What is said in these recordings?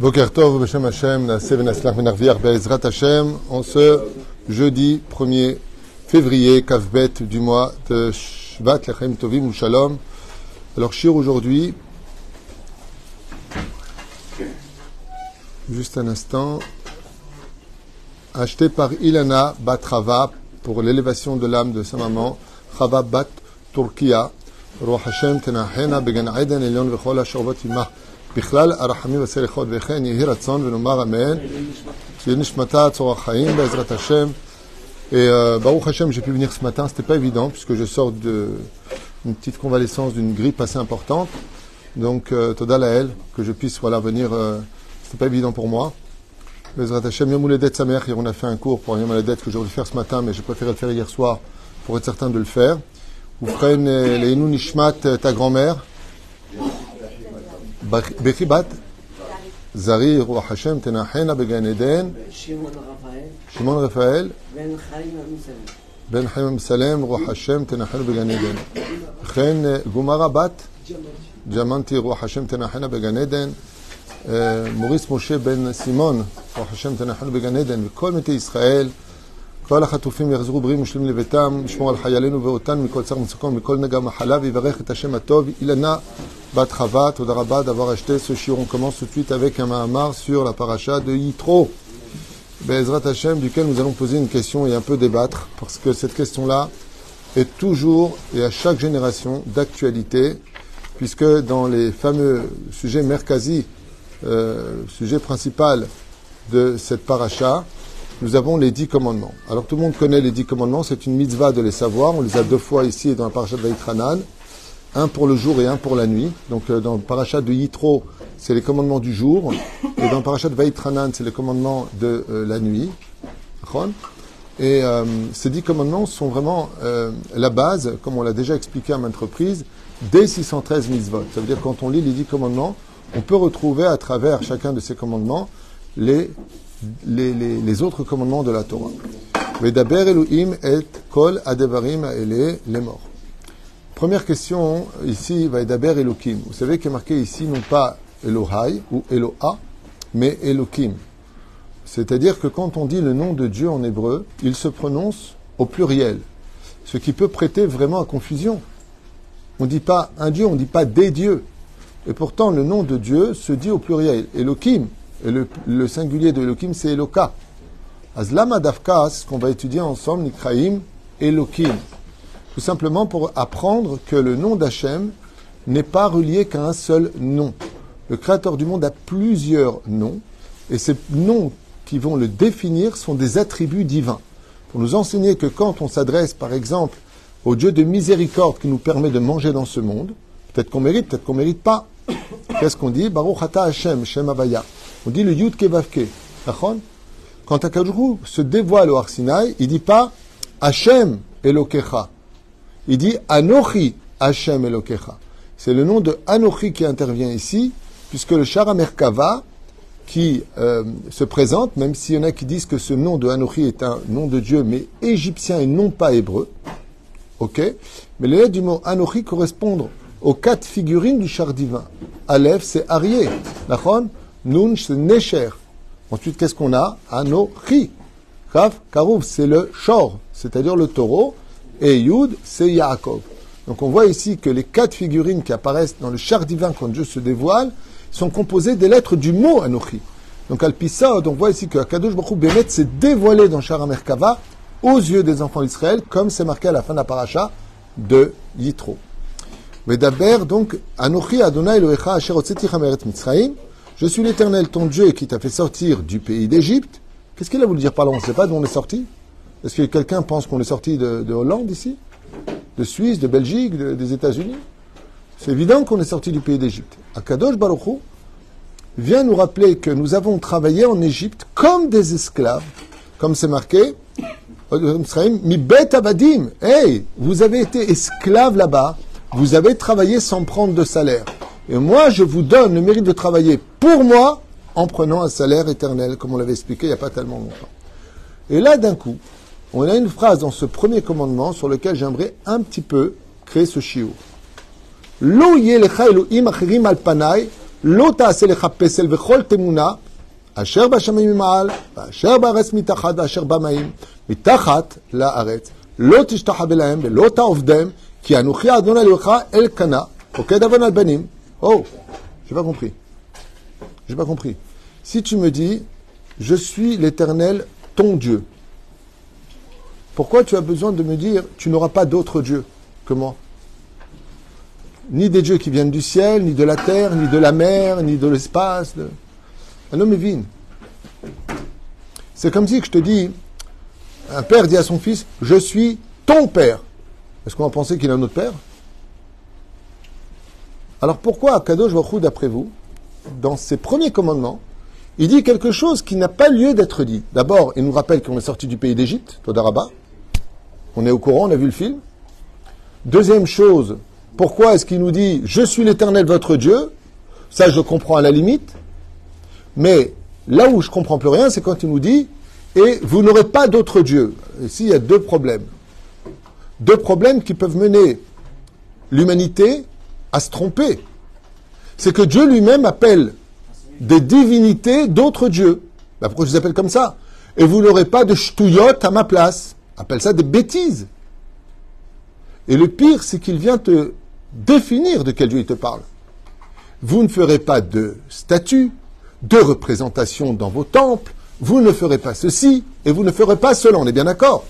Boker Tov, Beshem Hashem, Naaseh Venaslach Venarviach Be'ezrat Hashem, en ce jeudi 1er février, Kavbet du mois de Shvat, Lechem Tovim ou Shalom. Alors, Shir aujourd'hui, juste un instant, acheté par Ilana Bat Chava pour l'élévation de l'âme de sa maman, Chava Bat Turkia, Ruach Hashem Tenachena Began Eden Elion Vechol HaShavot Imah. בכלל הרחמים והסליחות וכן יהי רצון ונאמר אמן שיהיה נשמתה צורך חיים בעזרת השם. Et Baruch Hashem, j'ai pu venir ce matin, c'était pas évident puisque je sors d'une petite convalescence d'une grippe assez importante, donc Toda Lael, que je puisse venir, c'était pas évident pour moi. Bezrat Hashem, Yom Houledet Sameach, on a fait un cours pour Yom Houledet que j'aurais dû faire ce matin, mais j'ai préféré le faire hier soir pour être certain de le faire. Oufren Leinu Nishmat, ta grand-mère Bechibat Zari Ruach Hashem Tenachena Began Eden Shimon Raphaël Ben Chaim Salem Ruach Hashem Tenachena Began Eden Chen Gumara Bat Diamanti Ruach Hashem Tenachena Began Eden Maurice Moshe Ben Simon Ruach Hashem Tenachena Began Eden וכל מתי ישראל כל החטופים יחזרו בריאים ושלמים לביתם לשמור על חיילינו ואותנו מכל צער ומצוקה ומכל נגע מחלה ויברך את השם הטוב אילנה Bat Chava, Toda Rabba d'avoir acheté ce shiur. On commence tout de suite avec un mahamar sur la paracha de Yitro, Be'ezrat Hashem, duquel nous allons poser une question et un peu débattre, parce que cette question-là est toujours et à chaque génération d'actualité, puisque dans les fameux sujets merkazi, sujet principal de cette paracha, nous avons les 10 commandements. Alors tout le monde connaît les 10 commandements, c'est une mitzvah de les savoir, on les a 2 fois ici dans la paracha de Vaïtranan. Un pour le jour et un pour la nuit. Donc dans le parachat de Yitro, c'est les commandements du jour. Et dans le parachat de Vaïtranan, c'est les commandements de la nuit. Et ces 10 commandements sont vraiment la base, comme on l'a déjà expliqué à maintes reprises, des 613 mitzvot. Ça veut dire que quand on lit les 10 commandements, on peut retrouver à travers chacun de ces commandements les autres commandements de la Torah. Vedaber Elohim et kol adevarim ha'ele lemor. Première question, ici, Vaïdaber Elohim. Vous savez qu'il est marqué ici, non pas Elohai ou Eloha, mais Elohim. C'est-à-dire que quand on dit le nom de Dieu en hébreu, il se prononce au pluriel, ce qui peut prêter vraiment à confusion. On ne dit pas un Dieu, on ne dit pas des dieux. Et pourtant, le nom de Dieu se dit au pluriel, Elohim. Et le singulier de Elohim, c'est Eloka. Azlama Dafka, ce qu'on va étudier ensemble, Nikraim, Elohim. Tout simplement pour apprendre que le nom d'Hachem n'est pas relié qu'à un seul nom. Le Créateur du monde a plusieurs noms, et ces noms qui vont le définir sont des attributs divins. Pour nous enseigner que quand on s'adresse, par exemple, au Dieu de miséricorde qui nous permet de manger dans ce monde, peut-être qu'on mérite pas. Qu'est-ce qu'on dit? Baruch Ata Hashem, Shem Havaya. On dit le Yud Kevavke. Quand Akadosh Baruch Hu se dévoile au Har Sinaï, il dit pas Hashem Elokecha. Il dit Anochi Hashem Elokecha. C'est le nom de Anochi qui intervient ici, puisque le Shara Merkava qui se présente, même s'il y en a qui disent que ce nom de Anochi est un nom de Dieu, mais égyptien et non pas hébreu. Ok? Mais les lettres du mot Anochi correspondent aux 4 figurines du char divin. Aleph, c'est Arié. Nachon? Nun, c'est Necher. Ensuite, qu'est-ce qu'on a? Anochi. Kaf, Karouf, c'est le Shor, c'est-à-dire le taureau. Et Yud, c'est Yaakov. Donc on voit ici que les 4 figurines qui apparaissent dans le char divin quand Dieu se dévoile sont composées des lettres du mot Anochi. Donc Al-Pisod, on voit ici que Akadosh Baruch Hu Bémet s'est dévoilé dans Shara Merkava aux yeux des enfants d'Israël, comme c'est marqué à la fin de la paracha de Yitro. Vedaber, donc, Anochi Adonai Elohecha Asher Hotzeticha Me'eretz Mitzrayim. Je suis l'Éternel, ton Dieu, qui t'a fait sortir du pays d'Égypte. Qu'est-ce qu'il a voulu dire par là? On ne sait pas d'où on est sorti. Est-ce que quelqu'un pense qu'on est sorti de Hollande ici? De Suisse, de Belgique, des États-Unis? C'est évident qu'on est sorti du pays d'Égypte. Akadosh Baruch Hu vient nous rappeler que nous avons travaillé en Égypte comme des esclaves, comme c'est marqué, Mi bet abadim. Hey, vous avez été esclaves là-bas, vous avez travaillé sans prendre de salaire. Et moi, je vous donne le mérite de travailler pour moi en prenant un salaire éternel, comme on l'avait expliqué il n'y a pas tellement longtemps. Et là, d'un coup, on a une phrase dans ce premier commandement sur lequel j'aimerais un petit peu créer ce shiur. Lo yelecha Elohim acherim al panai לא תעשה לך פסל וכל תמונה, אשר בשמיים ממעל, ואשר בארץ מתחת, ואשר במים מתחת לארץ. לא תשתחווה להם ולא תעבדם, כי אנוכי אדוני אלוהיך אלקנה, פוקד אבן על בנים. Oh, j'ai pas compris. J'ai pas compris. Si tu me dis, je suis l'Éternel, ton Dieu, pourquoi tu as besoin de me dire, tu n'auras pas d'autre Dieu que moi? Ni des dieux qui viennent du ciel, ni de la terre, ni de la mer, ni de l'espace. Un homme est vine. C'est comme si je te dis, un père dit à son fils, je suis ton père. Est-ce qu'on va penser qu'il a un autre père? Alors pourquoi Akadosh Baruch Hu, d'après vous, dans ses premiers commandements, il dit quelque chose qui n'a pas lieu d'être dit? D'abord, il nous rappelle qu'on est sorti du pays d'Égypte, Todarabah. On est au courant, on a vu le film. Deuxième chose, pourquoi est-ce qu'il nous dit « Je suis l'Éternel, votre Dieu » Ça, je le comprends à la limite. Mais là où je ne comprends plus rien, c'est quand il nous dit « Et vous n'aurez pas d'autre Dieu ». Ici, il y a deux problèmes. Deux problèmes qui peuvent mener l'humanité à se tromper. C'est que Dieu lui-même appelle des divinités d'autres dieux. Ben pourquoi je les appelle comme ça? Et vous n'aurez pas de ch'touillotte à ma place. Appelle ça des bêtises. Et le pire, c'est qu'il vient te définir de quel Dieu il te parle. Vous ne ferez pas de statues, de représentations dans vos temples, vous ne ferez pas ceci, et vous ne ferez pas cela, on est bien d'accord.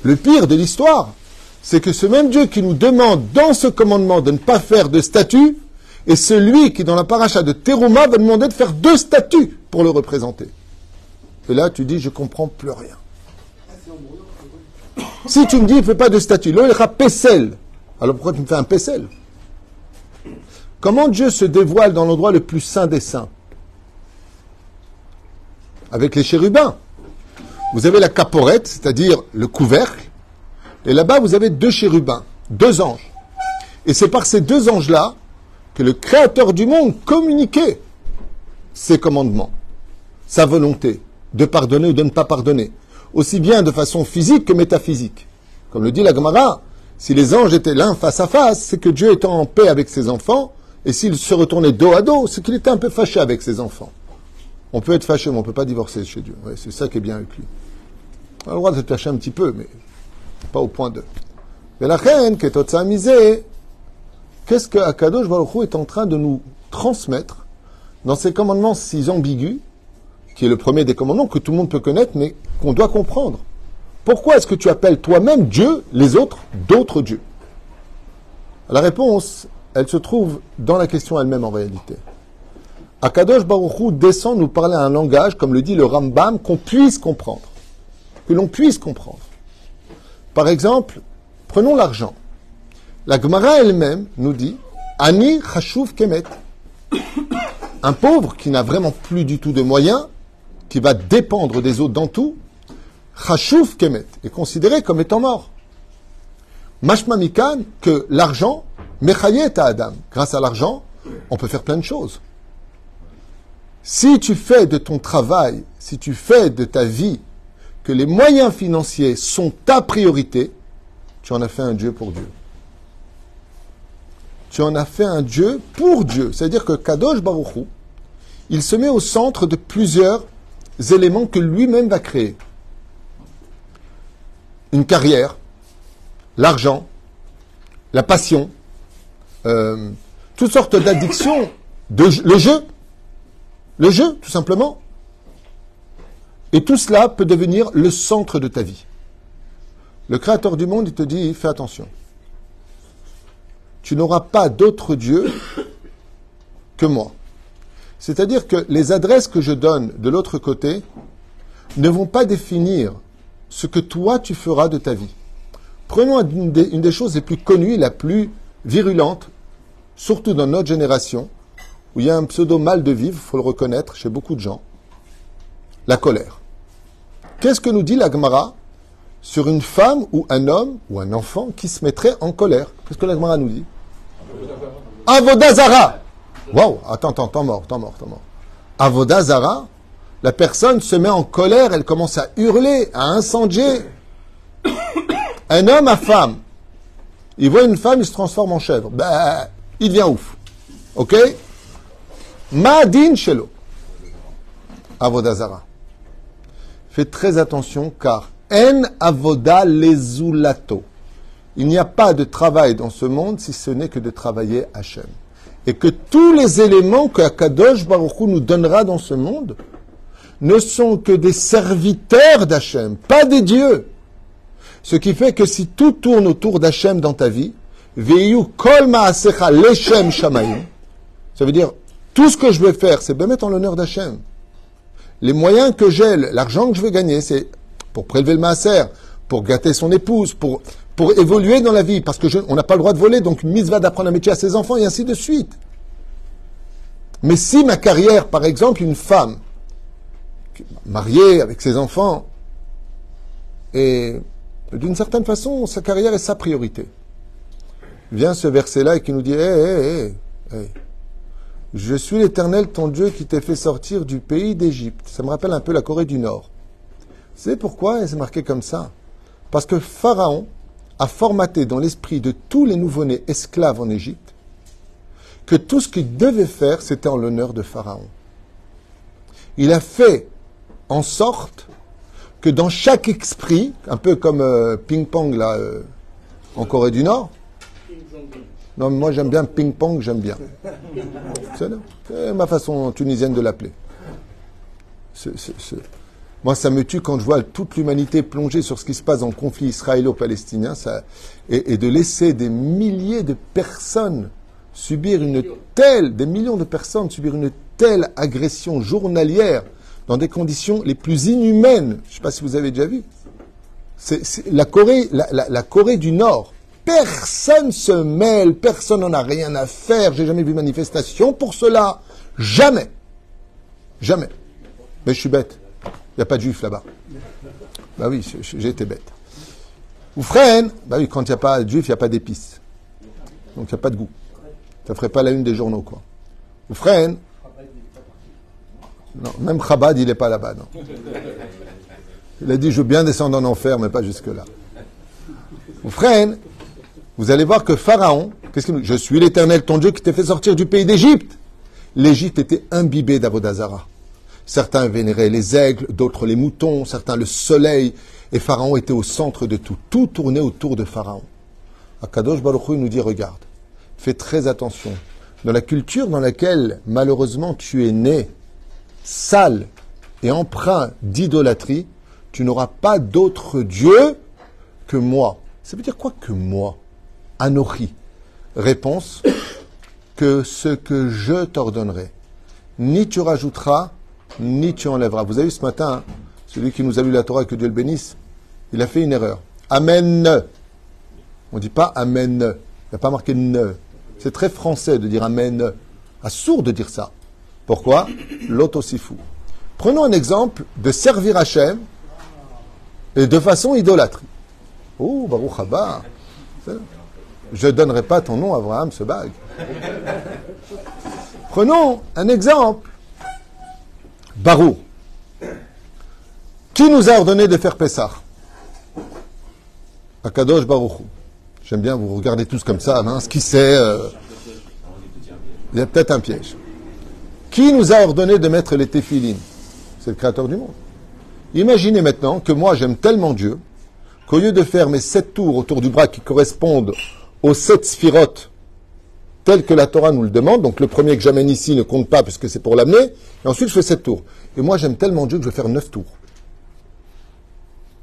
Le pire de l'histoire, c'est que ce même Dieu qui nous demande dans ce commandement de ne pas faire de statues, est celui qui, dans la paracha de Teruma, va demander de faire 2 statues pour le représenter. Et là, tu dis, je ne comprends plus rien. Si tu me dis, il ne fait pas de statue, là, il fera Pessel. Alors pourquoi tu me fais un Pessel? Comment Dieu se dévoile dans l'endroit le plus saint des saints? Avec les chérubins. Vous avez la caporette, c'est-à-dire le couvercle, et là-bas, vous avez 2 chérubins, 2 anges. Et c'est par ces 2 anges-là que le Créateur du monde communiquait ses commandements, sa volonté de pardonner ou de ne pas pardonner. Aussi bien de façon physique que métaphysique. Comme le dit la Gemara, si les anges étaient l'un face à face, c'est que Dieu était en paix avec ses enfants, et s'il se retournait dos à dos, c'est qu'il était un peu fâché avec ses enfants. On peut être fâché, mais on ne peut pas divorcer chez Dieu. Ouais, c'est ça qui est bien avec lui. On a le droit de se fâcher un petit peu, mais pas au point de. Mais la reine, qui est au misé, qu'est-ce que Akadosh Baruch Hu est en train de nous transmettre dans ces commandements si ambigus, qui est le premier des commandements que tout le monde peut connaître, mais qu'on doit comprendre. Pourquoi est-ce que tu appelles toi-même Dieu, les autres, d'autres dieux? La réponse, elle se trouve dans la question elle-même en réalité. Akadosh Baruch Hu descend nous parler un langage, comme le dit le Rambam, qu'on puisse comprendre. Que l'on puisse comprendre. Par exemple, prenons l'argent. La Gemara elle-même nous dit « Ani chashuv kemet ». Un pauvre qui n'a vraiment plus du tout de moyens, qui va dépendre des autres dans tout, chashuv kemet, est considéré comme étant mort. Mashma mikan, que l'argent, mechayet à Adam. Grâce à l'argent, on peut faire plein de choses. Si tu fais de ton travail, si tu fais de ta vie, que les moyens financiers sont ta priorité, tu en as fait un Dieu pour Dieu. Tu en as fait un Dieu pour Dieu. C'est-à-dire que Kadosh Baruch Hu, il se met au centre de plusieurs éléments que lui-même va créer. Une carrière, l'argent, la passion, toutes sortes d'addictions, le jeu, tout simplement. Et tout cela peut devenir le centre de ta vie. Le Créateur du monde, il te dit, fais attention. Tu n'auras pas d'autre Dieu que moi. C'est-à-dire que les adresses que je donne de l'autre côté ne vont pas définir ce que toi tu feras de ta vie. Prenons une des choses les plus connues et la plus virulente, surtout dans notre génération, où il y a un pseudo mal de vivre, il faut le reconnaître chez beaucoup de gens, la colère. Qu'est-ce que nous dit la Gemara sur une femme ou un homme ou un enfant qui se mettrait en colère? Qu'est-ce que la Gemara nous dit? Avodazara. Waouh, attends, temps mort. Avodazara, la personne se met en colère, elle commence à hurler, à incendier. Un homme à femme, il voit une femme, il se transforme en chèvre. Ben, il devient ouf. Ok? Ma'adin shelo. Avodah zara. Faites très attention car en avoda lezulato. Il n'y a pas de travail dans ce monde si ce n'est que de travailler Hachem. Et que tous les éléments que Akadosh Baruch Hu nous donnera dans ce monde ne sont que des serviteurs d'Hachem, pas des dieux. Ce qui fait que si tout tourne autour d'Hachem dans ta vie, Veyu kol ma'asecha leshem shamayim, ça veut dire tout ce que je vais faire, c'est de mettre en l'honneur d'Hachem. Les moyens que j'ai, l'argent que je vais gagner, c'est pour prélever le maaser, pour gâter son épouse, pour évoluer dans la vie, parce que on n'a pas le droit de voler, donc une mitzvah d'apprendre un métier à ses enfants, et ainsi de suite. Mais si ma carrière, par exemple, une femme mariée avec ses enfants, et d'une certaine façon, sa carrière est sa priorité, vient ce verset-là et qui nous dit hey, je suis l'Éternel, ton Dieu, qui t'ai fait sortir du pays d'Égypte. Ça me rappelle un peu la Corée du Nord. C'est pourquoi c'est marqué comme ça. Parce que Pharaon a formaté dans l'esprit de tous les nouveau-nés esclaves en Égypte que tout ce qu'il devait faire, c'était en l'honneur de Pharaon. Il a fait en sorte que dans chaque esprit, un peu comme ping-pong là, en Corée du Nord, non, moi j'aime bien ping-pong, j'aime bien. C'est ma façon tunisienne de l'appeler. Moi, ça me tue quand je vois toute l'humanité plongée sur ce qui se passe dans le conflit israélo-palestinien, et de laisser des milliers de personnes subir des millions de personnes subir une telle agression journalière dans des conditions les plus inhumaines. Je ne sais pas si vous avez déjà vu. C'est la Corée du Nord. Personne se mêle, personne n'en a rien à faire. J'ai jamais vu manifestation pour cela. Jamais. Jamais. Mais je suis bête. Il n'y a pas de juifs là-bas. Bah oui, j'ai été bête. Ou freine, bah oui, quand il n'y a pas de juifs, il n'y a pas d'épices. Donc il n'y a pas de goût. Ça ne ferait pas la une des journaux, quoi. Ou freine. Non, même Chabad, il n'est pas là-bas, non. Il a dit, je veux bien descendre en enfer, mais pas jusque-là. Ou freine. Vous allez voir que Pharaon, je suis l'Éternel, ton Dieu, qui t'ai fait sortir du pays d'Égypte. L'Égypte était imbibée d'Avodah Zara. Certains vénéraient les aigles, d'autres les moutons, certains le soleil, et Pharaon était au centre de tout. Tout tournait autour de Pharaon. Akadosh Baruch Hu nous dit, regarde, fais très attention. Dans la culture dans laquelle, malheureusement, tu es né, sale et empreint d'idolâtrie, tu n'auras pas d'autre Dieu que moi. Ça veut dire quoi que moi? Anochi. Réponse, que ce que je t'ordonnerai. Ni tu rajouteras, ni tu enlèveras. Vous avez vu ce matin, celui qui nous a lu la Torah, que Dieu le bénisse, il a fait une erreur. Amen. On ne dit pas Amen. Il n'y a pas marqué ne. C'est très français de dire Amen. Ah, sourd de dire ça. Pourquoi? L'autre aussi fou. Prenons un exemple de servir Hachem et de façon idolâtrie. Oh, Baruch Haba. Je ne donnerai pas ton nom à Abraham, ce bague. Prenons un exemple. Baruch. Qui nous a ordonné de faire Pessah? Akadosh Baruch Hu. J'aime bien, vous regardez tous comme ça, hein, ce qui c'est. Il y a peut-être un piège. Qui nous a ordonné de mettre les téphilines? C'est le Créateur du monde. Imaginez maintenant que moi, j'aime tellement Dieu qu'au lieu de faire mes 7 tours autour du bras qui correspondent aux 7 sphirotes telles que la Torah nous le demande, donc le premier que j'amène ici ne compte pas puisque c'est pour l'amener, et ensuite je fais 7 tours. Et moi j'aime tellement Dieu que je vais faire 9 tours.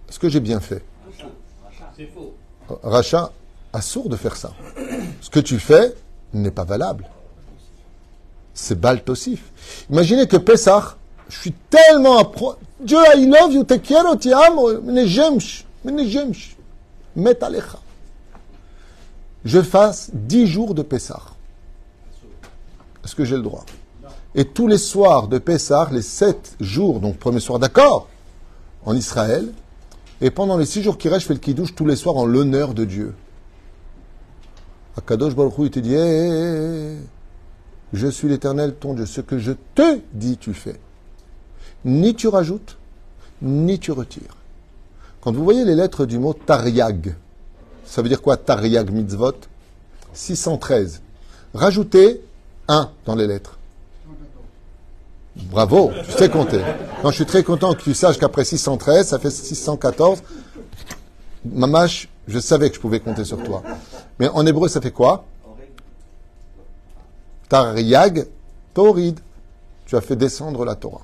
Est-ce que j'ai bien fait? C'est faux. Racha, assourd de faire ça. Ce que tu fais n'est pas valable. C'est baltosif. Imaginez que Pessah, je suis tellement Dieu, I love you, te quiero, te amo, met alecha. Je fasse 10 jours de Pessah. Est-ce que j'ai le droit? Et tous les soirs de Pessah, les 7 jours, donc premier soir d'accord, en Israël, et pendant les 6 jours qui restent, je fais le kiddush tous les soirs en l'honneur de Dieu. Akadosh Baruch Hu, il te dit, je suis l'Éternel, ton Dieu. Ce que je te dis, tu fais. Ni tu rajoutes, ni tu retires. Quand vous voyez les lettres du mot Tariag, ça veut dire quoi Tariag mitzvot? 613. Rajoutez 1 dans les lettres. Bravo, tu sais compter. Non, je suis très content que tu saches qu'après 613, ça fait 614. Mamash, je savais que je pouvais compter sur toi. Mais en hébreu, ça fait quoi? Tariag, Torid. Tu as fait descendre la Torah.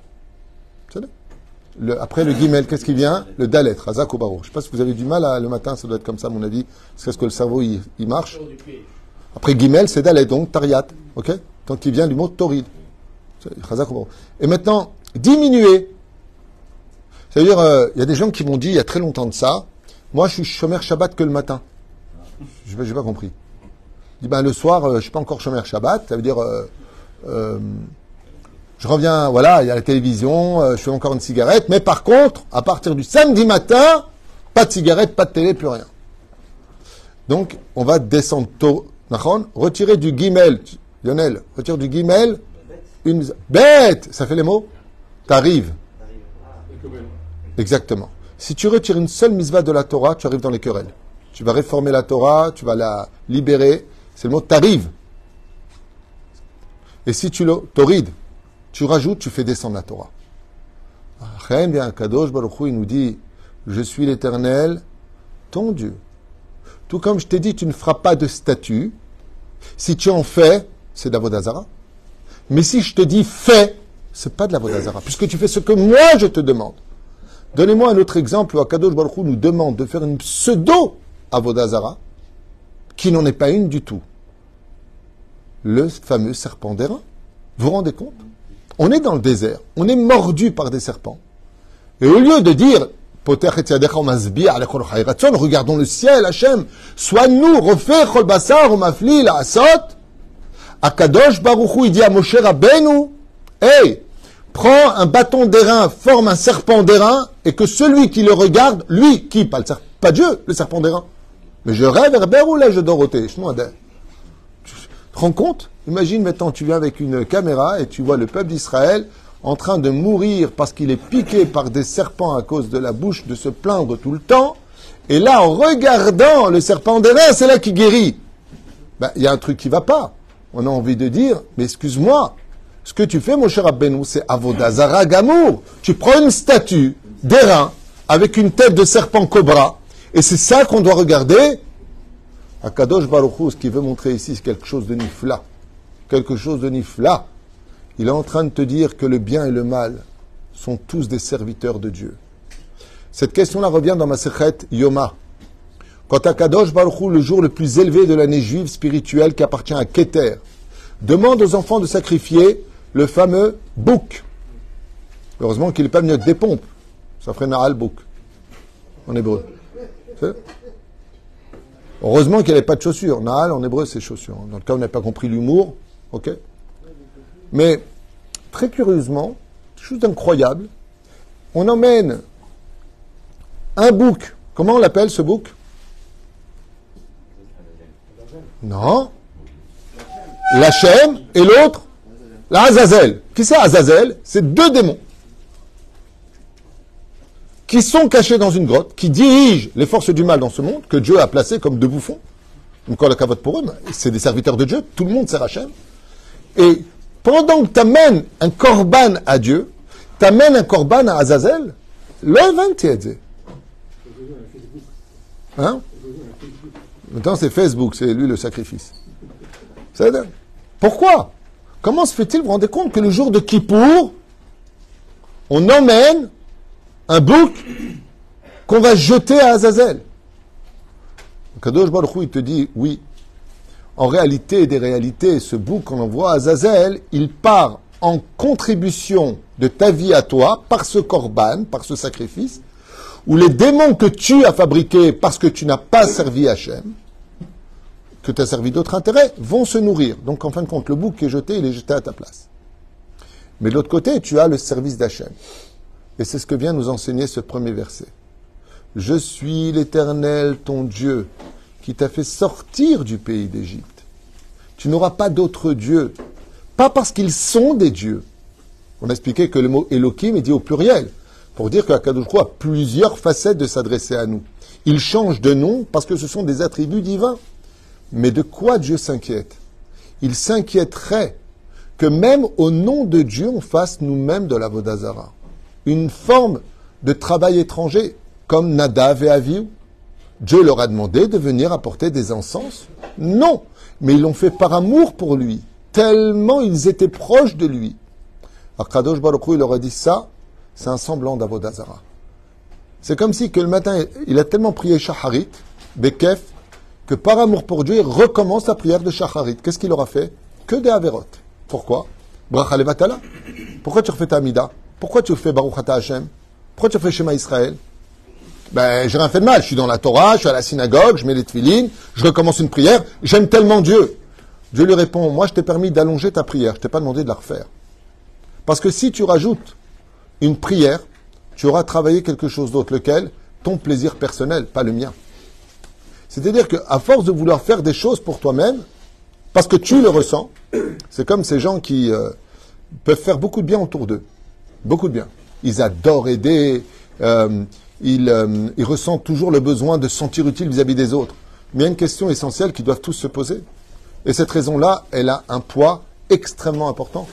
Après le Gimel, qu'est-ce qui vient? Le Dalet, Razak ou Baruch. Je ne sais pas si vous avez du mal le matin, ça doit être comme ça, à mon avis. C'est ce que le cerveau, il marche. Après Gimel, c'est Dalet, donc Tariat. Ok? Donc il vient du mot Torid. Razak ou Baruch. Et maintenant, diminuer. C'est-à-dire, il y a des gens qui m'ont dit, il y a très longtemps de ça, moi je suis Shomer Shabbat que le matin. Je n'ai pas compris. Je dis, le soir, je ne suis pas encore Shomer Shabbat. Ça veut dire, je reviens, voilà, il y a la télévision, je fais encore une cigarette. Mais par contre, à partir du samedi matin, pas de cigarette, pas de télé, plus rien. Donc, on va descendre tôt. Retirer du Gimel. Lionel, retire du Gimel. Une bête, ça fait les mots? T'arrives. Exactement. Si tu retires une seule mitzvah de la Torah, tu arrives dans les querelles. Tu vas réformer la Torah, tu vas la libérer. C'est le mot t'arrives. Et si tu le torides, tu rajoutes, tu fais descendre la Torah. Bien, Kadosh Baruch Hu, il nous dit, je suis l'Éternel, ton Dieu. Tout comme je t'ai dit, tu ne feras pas de statue. Si tu en fais, c'est de la Vodazara. Mais si je te dis fais, c'est pas de la Vodazara, puisque tu fais ce que moi je te demande. Donnez-moi un autre exemple où Akadosh Baruch Hu nous demande de faire une pseudo-Avodazara, qui n'en est pas une du tout. Le fameux serpent d'airain. Vous vous rendez compte? On est dans le désert, on est mordu par des serpents. Et au lieu de dire, regardons le ciel, Hachem, sois-nous, refais chol basar, mafli, la asot, Akadosh Baruch Hu, il dit à Moshe Rabbeinu, hey, prends un bâton d'airain, forme un serpent d'airain, et que celui qui le regarde, lui, qui, pas Dieu, le serpent d'airain. Mais je rêve, Herber ou là, je Dorothée, tu te rends compte? Imagine maintenant, tu viens avec une caméra et tu vois le peuple d'Israël en train de mourir parce qu'il est piqué par des serpents à cause de la bouche, de se plaindre tout le temps. Et là, en regardant le serpent d'airain, c'est là qu'il guérit. Il y a un truc qui va pas. On a envie de dire, mais excuse-moi, ce que tu fais, mon cher Rabbeinu, c'est Avodazara Gamour. Tu prends une statue d'airain avec une tête de serpent cobra, et c'est ça qu'on doit regarder. Akadosh Baruch Hu, ce qu'il veut montrer ici, c'est quelque chose de nifla. Quelque chose de nifla. Il est en train de te dire que le bien et le mal sont tous des serviteurs de Dieu. Cette question-là revient dans ma Masechet Yoma. Quand Akadosh Baruch Hu, le jour le plus élevé de l'année juive spirituelle qui appartient à Keter, demande aux enfants de sacrifier le fameux bouc. Heureusement qu'il n'est pas venu avec des pompes. Ça ferait Nahal Bouk en hébreu. Heureusement qu'il n'y avait pas de chaussures. Nahal en hébreu c'est chaussures. Dans le cas où on n'a pas compris l'humour, ok. Mais très curieusement, quelque chose d'incroyable, on emmène un bouc. Comment on l'appelle ce bouc? Non. L'Hachem et l'autre, la Azazel. Qui c'est Azazel? C'est deux démons qui sont cachés dans une grotte, qui dirigent les forces du mal dans ce monde, que Dieu a placés comme deux bouffons. Donc on la cavote pour eux, c'est des serviteurs de Dieu, tout le monde sert Hachem. Et pendant que tu amènes un korban à Dieu, tu amènes un korban à Azazel, le hein? Maintenant c'est Facebook, c'est lui le sacrifice. Pourquoi? Comment se fait-il, vous vous rendez compte que le jour de Kippour, on emmène un bouc qu'on va jeter à Azazel? Kadosh Baruch Hu, il te dit, oui, en réalité des réalités, ce bouc qu'on envoie à Azazel, il part en contribution de ta vie à toi, par ce korban, par ce sacrifice, où les démons que tu as fabriqués parce que tu n'as pas servi Hachem, que tu as servi d'autres intérêts, vont se nourrir. Donc en fin de compte, le bouc qui est jeté, il est jeté à ta place. Mais de l'autre côté, tu as le service d'Hachem. Et c'est ce que vient nous enseigner ce premier verset. Je suis l'Éternel, ton Dieu, qui t'a fait sortir du pays d'Égypte. Tu n'auras pas d'autres dieux. Pas parce qu'ils sont des dieux. On a expliqué que le mot Elohim est dit au pluriel, pour dire qu'Akadosh Baruch Hu a plusieurs facettes de s'adresser à nous. Il change de nom parce que ce sont des attributs divins. Mais de quoi Dieu s'inquiète? Il s'inquiéterait que même au nom de Dieu, on fasse nous-mêmes de l'Avodah Zara. Une forme de travail étranger, comme Nadav et Avihu. Dieu leur a demandé de venir apporter des encens? Non, mais ils l'ont fait par amour pour lui, tellement ils étaient proches de lui. Akadosh Baruch Hu, il leur a dit ça, c'est un semblant d'Avodah Zara. C'est comme si que le matin, il a tellement prié Shacharit, Bekef, que par amour pour Dieu, il recommence la prière de Shacharit. Qu'est-ce qu'il aura fait? Que des Averot. Pourquoi? Bracha Levatala. Pourquoi tu refais ta Amida? Pourquoi tu refais Baruch Ata Hashem? Pourquoi tu refais Shema Israël? Ben, j'ai rien fait de mal. Je suis dans la Torah, je suis à la synagogue, je mets les tefilines, je recommence une prière. J'aime tellement Dieu. Dieu lui répond, moi je t'ai permis d'allonger ta prière, je t'ai pas demandé de la refaire. Parce que si tu rajoutes une prière, tu auras travaillé quelque chose d'autre, lequel? Ton plaisir personnel, pas le mien. C'est-à-dire qu'à force de vouloir faire des choses pour toi-même, parce que tu le ressens, c'est comme ces gens qui peuvent faire beaucoup de bien autour d'eux. Beaucoup de bien. Ils adorent aider, ils ressentent toujours le besoin de se sentir utile vis-à-vis des autres. Mais il y a une question essentielle qu'ils doivent tous se poser. Et cette raison-là, elle a un poids extrêmement important.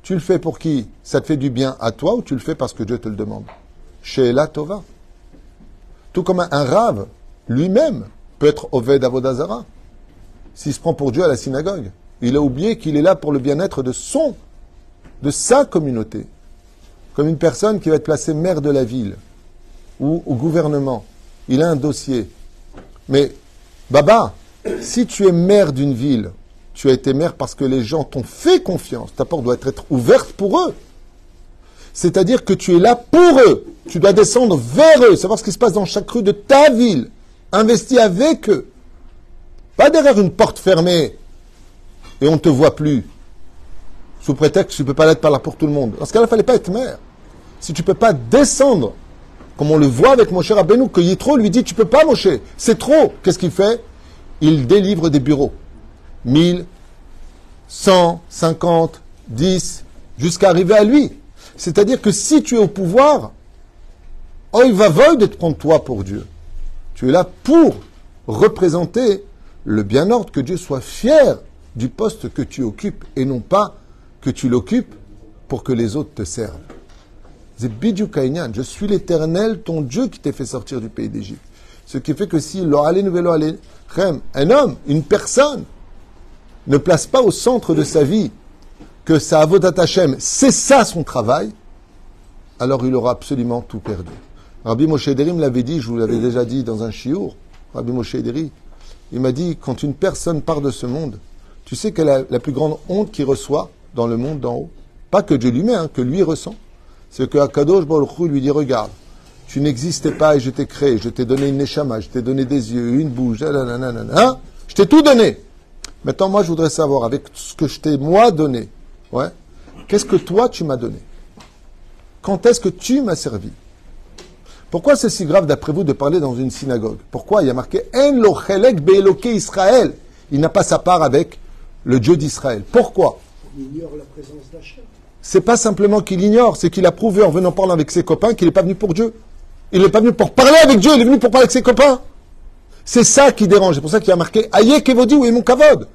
Tu le fais pour qui? Ça te fait du bien à toi ou tu le fais parce que Dieu te le demande? She'ela Tova. Tout comme un rave, lui-même, peut être Oved Avodah Zara. S'il se prend pour Dieu à la synagogue, il a oublié qu'il est là pour le bien-être de sa communauté. Comme une personne qui va être placée maire de la ville ou au gouvernement. Il a un dossier. Mais, Baba, si tu es maire d'une ville, tu as été maire parce que les gens t'ont fait confiance. Ta porte doit être ouverte pour eux. C'est-à-dire que tu es là pour eux. Tu dois descendre vers eux, savoir ce qui se passe dans chaque rue de ta ville. Investi avec eux. Pas derrière une porte fermée et on ne te voit plus. Sous prétexte que tu ne peux pas l'être par là pour tout le monde. Dans ce cas-là, il ne fallait pas être maire. Si tu ne peux pas descendre, comme on le voit avec Moshe Rabbeinu, que Yitro lui dit, tu ne peux pas Moshe, c'est trop. Qu'est-ce qu'il fait? Il délivre des bureaux. 1000, 100, 50, 10, jusqu'à arriver à lui. C'est-à-dire que si tu es au pouvoir, il va voler de te prendre toi pour Dieu. Tu es là pour représenter le bien-ordre, que Dieu soit fier du poste que tu occupes et non pas que tu l'occupes pour que les autres te servent. C'est Bidou Kainyan, je suis l'Éternel, ton Dieu qui t'ai fait sortir du pays d'Égypte. Ce qui fait que si un homme, une personne, ne place pas au centre de sa vie que sa Avodat Hashem, c'est ça son travail, alors il aura absolument tout perdu. Rabbi Moshe Ederi me l'avait dit, je vous l'avais déjà dit dans un shiur, Rabbi Moshe Ederi, il m'a dit, quand une personne part de ce monde, tu sais quelle est la plus grande honte qu'il reçoit dans le monde d'en haut? Pas que Dieu lui met, que lui ressent. C'est que Akadosh Baruch Hu lui dit, regarde, tu n'existais pas et je t'ai créé, je t'ai donné une neshama, je t'ai donné des yeux, une bouche, je t'ai tout donné. Maintenant, moi, je voudrais savoir, avec ce que je t'ai, moi, donné, qu'est-ce que toi, tu m'as donné? Quand est-ce que tu m'as servi? Pourquoi c'est si grave, d'après vous, de parler dans une synagogue? Pourquoi il y a marqué « En lo chelek be'eloke Israël » Il n'a pas sa part avec le Dieu d'Israël. Pourquoi? Il ignore la présence d'Hachem. C'est pas simplement qu'il ignore, c'est qu'il a prouvé en venant parler avec ses copains qu'il n'est pas venu pour Dieu. Il n'est pas venu pour parler avec Dieu, il est venu pour parler avec ses copains. C'est ça qui dérange. C'est pour ça qu'il y a marqué « Aye kevodi ou mon kavod ».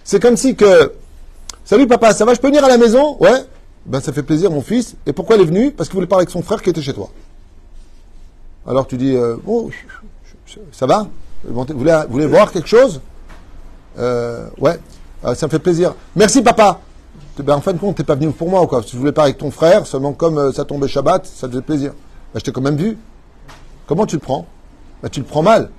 C'est comme si que « Salut papa, ça va, je peux venir à la maison ?» Ouais. Ben ça fait plaisir mon fils. Et pourquoi il est venu? Parce qu'il voulait parler avec son frère qui était chez toi. Alors tu dis oh, ça va? Vous voulez voir quelque chose? Ouais, ça me fait plaisir. Merci papa. Ben, en fin de compte, t'es pas venu pour moi ou quoi? Si tu voulais parler avec ton frère, seulement comme ça tombait Shabbat, ça te faisait plaisir. Ben, je t'ai quand même vu. Comment tu le prends? Ben, tu le prends mal.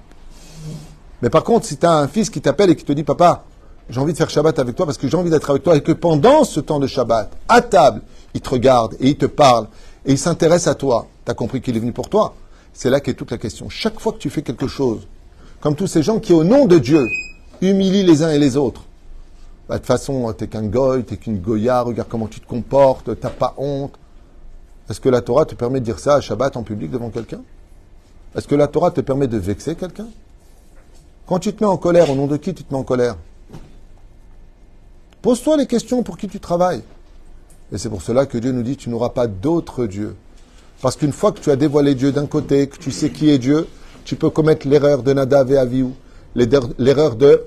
Mais par contre, si tu as un fils qui t'appelle et qui te dit papa, j'ai envie de faire Shabbat avec toi parce que j'ai envie d'être avec toi et que pendant ce temps de Shabbat, à table, il te regarde et il te parle et il s'intéresse à toi. Tu as compris qu'il est venu pour toi? C'est là qu'est toute la question. Chaque fois que tu fais quelque chose, comme tous ces gens qui, au nom de Dieu, humilient les uns et les autres, bah, de toute façon, t'es qu'un goy, t'es qu'une goya, regarde comment tu te comportes, t'as pas honte. Est-ce que la Torah te permet de dire ça à Shabbat en public devant quelqu'un? Est-ce que la Torah te permet de vexer quelqu'un? Quand tu te mets en colère, au nom de qui tu te mets en colère? Pose-toi les questions pour qui tu travailles. Et c'est pour cela que Dieu nous dit, tu n'auras pas d'autre Dieu. Parce qu'une fois que tu as dévoilé Dieu d'un côté, que tu sais qui est Dieu, tu peux commettre l'erreur de Nadav et Avihu, l'erreur de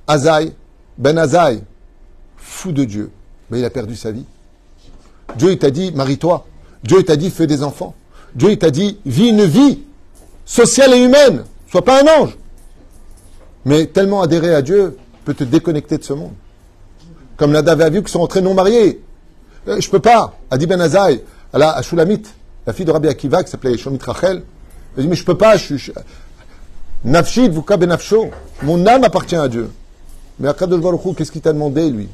Azaï, Ben Azaï. fou de Dieu. Mais il a perdu sa vie. Dieu, il t'a dit, marie-toi. Dieu, il t'a dit, fais des enfants. Dieu, il t'a dit, vis une vie sociale et humaine. Sois pas un ange. Mais tellement adhérer à Dieu peut te déconnecter de ce monde. Comme Nadav et Avihu qui sont rentrés non mariés. Je peux pas. Adi Ben Azaï, à Shulamit, la fille de Rabbi Akiva qui s'appelait Shomit Rachel, elle dit, mais je peux pas. Nafshid vuka benafsho. Mon âme appartient à Dieu. Mais Akadosh Baruch Hu, qu'est-ce qu'il t'a demandé, lui?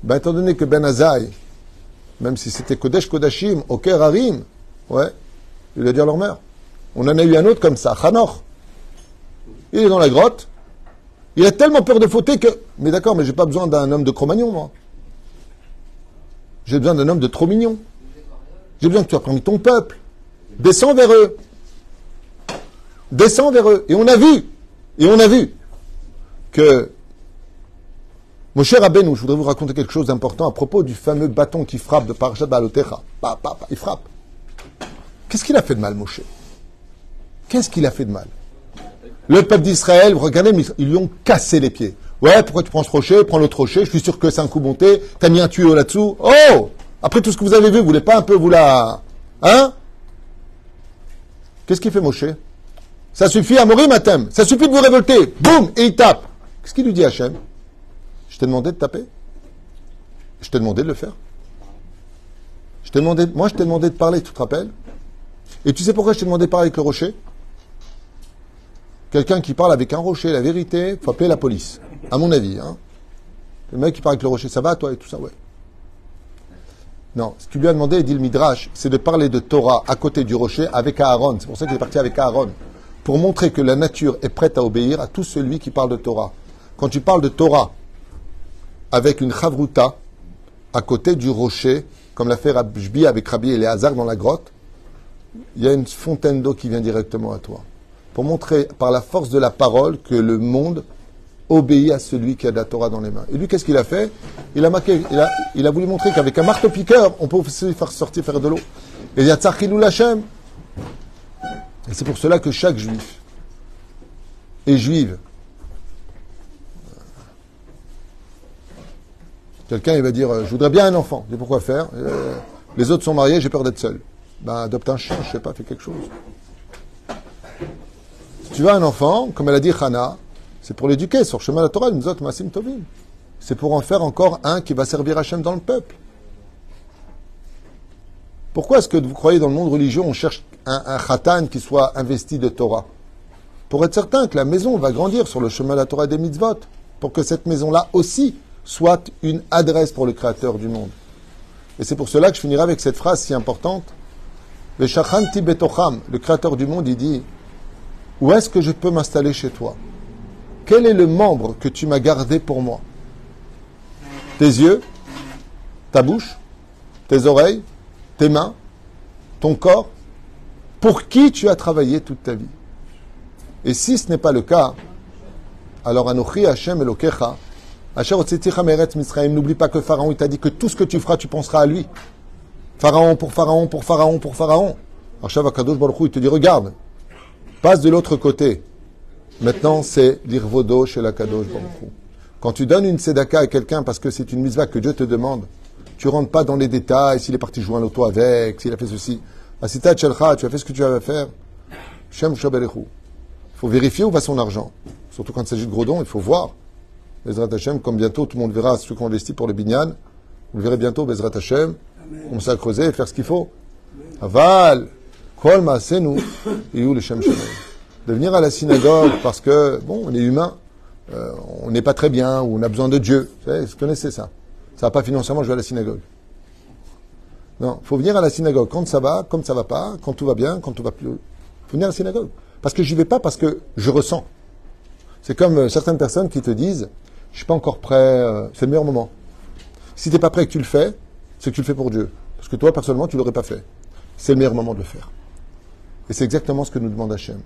Ben, étant donné que Ben Azaï, même si c'était Kodesh Kodashim, Oker Harim, ouais, il a dit à leur mère. On en a eu un autre comme ça, Hanor. Il est dans la grotte. Il a tellement peur de fauter que... Mais d'accord, mais j'ai pas besoin d'un homme de Cro-Magnon, moi. J'ai besoin d'un homme de trop mignon. J'ai besoin que tu aies parmi ton peuple. Descends vers eux. Descends vers eux. Et on a vu que Moshe Rabbeinu, je voudrais vous raconter quelque chose d'important à propos du fameux bâton qui frappe de Parashat Ba'alotecha. Il frappe. Qu'est-ce qu'il a fait de mal, Moshe? Qu'est-ce qu'il a fait de mal? Le peuple d'Israël, regardez, ils lui ont cassé les pieds. Ouais, pourquoi tu prends ce rocher? Prends l'autre rocher. Je suis sûr que c'est un coup monté. T'as mis un tuyau là-dessous. Oh! Après tout ce que vous avez vu, vous voulez pas un peu vous la... Hein? Qu'est-ce qu'il fait, Moshe? Ça suffit, Amorim Atem. Ça suffit de vous révolter. Boum! Et il tape. Qu'est-ce qu'il lui dit, Hachem? Je t'ai demandé de taper. Je t'ai demandé de le faire. Moi, je t'ai demandé de parler, tu te rappelles? Et tu sais pourquoi je t'ai demandé de parler avec le rocher? Quelqu'un qui parle avec un rocher, la vérité, il faut appeler la police. À mon avis. Hein. Le mec qui parle avec le rocher, ça va toi et tout ça, ouais. Non, ce qu'il lui a demandé, dit le Midrash, c'est de parler de Torah à côté du rocher avec Aaron. C'est pour ça qu'il est parti avec Aaron. Pour montrer que la nature est prête à obéir à tout celui qui parle de Torah. Quand tu parles de Torah avec une chavruta à côté du rocher, comme l'a fait Rabbi avec Rabbi Eliezer dans la grotte, il y a une fontaine d'eau qui vient directement à toi. Pour montrer par la force de la parole que le monde obéit à celui qui a de la Torah dans les mains. Et lui, qu'est-ce qu'il a fait? Il a voulu montrer qu'avec un marteau-piqueur, on peut aussi faire de l'eau. Et il y a Tzachilou Lachem. Et c'est pour cela que chaque juif et juive, quelqu'un il va dire, je voudrais bien un enfant. Je dis, pourquoi faire? Les autres sont mariés, j'ai peur d'être seul. Ben, adopte un chien, je sais pas, fais quelque chose. Si tu veux un enfant, comme elle a dit Chana, c'est pour l'éduquer sur le chemin de la Torah, c'est pour en faire encore un qui va servir Hachem dans le peuple. Pourquoi est-ce que vous croyez dans le monde religieux, on cherche un khatan qui soit investi de Torah? Pour être certain que la maison va grandir sur le chemin de la Torah et des mitzvot, pour que cette maison-là aussi soit une adresse pour le Créateur du monde. Et c'est pour cela que je finirai avec cette phrase si importante. Le Shachanti Betocham, le Créateur du monde, il dit: où est-ce que je peux m'installer chez toi? Quel est le membre que tu m'as gardé pour moi? Tes yeux, ta bouche, tes oreilles, tes mains, ton corps, pour qui tu as travaillé toute ta vie. Et si ce n'est pas le cas, alors Anochi Hashem Elokecha, Asher Otzeticha Meretz Misraim, n'oublie pas que Pharaon, il t'a dit que tout ce que tu feras, tu penseras à lui. Pharaon pour Pharaon, pour Pharaon, pour Pharaon. Alors Shav HaKadosh Baruch Hu, il te dit, regarde, passe de l'autre côté. Maintenant, c'est l'irvodo chez la Kadosh Baruch Hu. Quand tu donnes une tzedaka à quelqu'un parce que c'est une mitzvah que Dieu te demande, tu rentres pas dans les détails, s'il est parti jouer un loto avec, s'il a fait ceci. Asita Tchelcha, tu as fait ce que tu avais à faire. Shem Shaberechu. Il faut vérifier où va son argent. Surtout quand il s'agit de gros dons, il faut voir. Bezrat Hashem, comme bientôt tout le monde verra ceux qu'on investit pour le binyan, vous le verrez bientôt, Bezrat Hashem, on s'est à creuser et faire ce qu'il faut. Aval, Kol Maasenu, Iyu le Shem Shem. De venir à la synagogue parce que, bon, on est humain, on n'est pas très bien, ou on a besoin de Dieu. Vous connaissez ça. Ça va pas financièrement, je vais à la synagogue. Non, il faut venir à la synagogue quand ça va, comme ça va pas, quand tout va bien, quand tout va plus. Il faut venir à la synagogue. Parce que j'y vais pas parce que je ressens. C'est comme certaines personnes qui te disent, je suis pas encore prêt, c'est le meilleur moment. Si tu n'es pas prêt et que tu le fais, c'est que tu le fais pour Dieu. Parce que toi, personnellement, tu l'aurais pas fait. C'est le meilleur moment de le faire. Et c'est exactement ce que nous demande Hachem.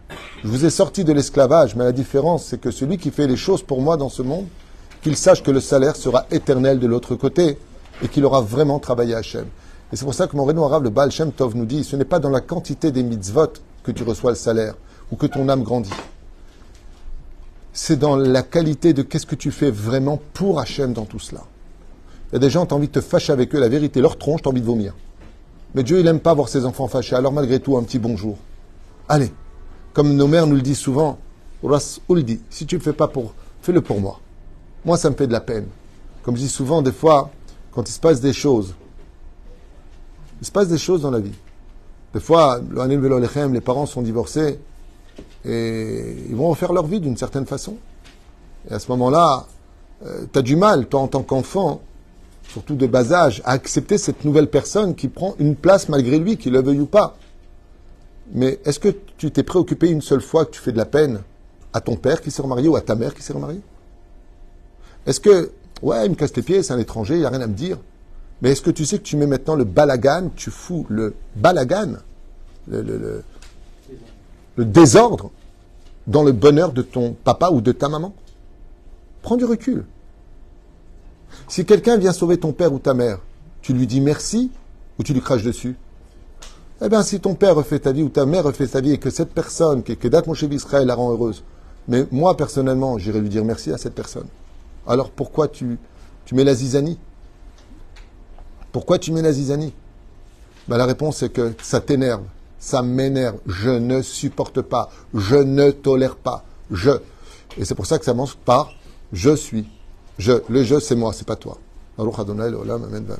Je vous ai sorti de l'esclavage, mais la différence, c'est que celui qui fait les choses pour moi dans ce monde, qu'il sache que le salaire sera éternel de l'autre côté et qu'il aura vraiment travaillé Hachem. Et c'est pour ça que mon Réno Arabe, le Baal Shem Tov, nous dit, ce n'est pas dans la quantité des mitzvot que tu reçois le salaire ou que ton âme grandit. C'est dans la qualité de qu'est-ce que tu fais vraiment pour Hachem dans tout cela. Il y a des gens, tu as envie de te fâcher avec eux, la vérité, leur tronche, tu as envie de vomir. Mais Dieu, il n'aime pas voir ses enfants fâchés. Alors malgré tout, un petit bonjour. Allez, comme nos mères nous le disent souvent, Ras Uldi, si tu ne le fais pas fais-le pour moi. Moi, ça me fait de la peine. Comme je dis souvent, des fois, quand il se passe des choses dans la vie. Des fois, les parents sont divorcés et ils vont refaire leur vie d'une certaine façon. Et à ce moment-là, tu as du mal, toi en tant qu'enfant, surtout de bas âge, à accepter cette nouvelle personne qui prend une place malgré lui, qu'il le veuille ou pas. Mais est-ce que tu t'es préoccupé une seule fois que tu fais de la peine à ton père qui s'est remarié ou à ta mère qui s'est remariée? Est-ce que, ouais, il me casse les pieds, c'est un étranger, il n'y a rien à me dire. Mais est-ce que tu sais que tu mets maintenant le balagan, tu fous le balagan, le désordre dans le bonheur de ton papa ou de ta maman? Prends du recul. Si quelqu'un vient sauver ton père ou ta mère, tu lui dis merci ou tu lui craches dessus? Eh bien, si ton père refait ta vie ou ta mère refait sa vie et que cette personne, que date mon chef Israël, la rend heureuse, mais moi, personnellement, j'irai lui dire merci à cette personne. Alors pourquoi tu mets la zizanie? Pourquoi tu mets la zizanie? Ben, la réponse est que ça t'énerve, ça m'énerve, je ne supporte pas, je ne tolère pas, Et c'est pour ça que ça commence par je suis. Le je, c'est moi, c'est pas toi. Baruch Adonai, l'olam, amen, amen.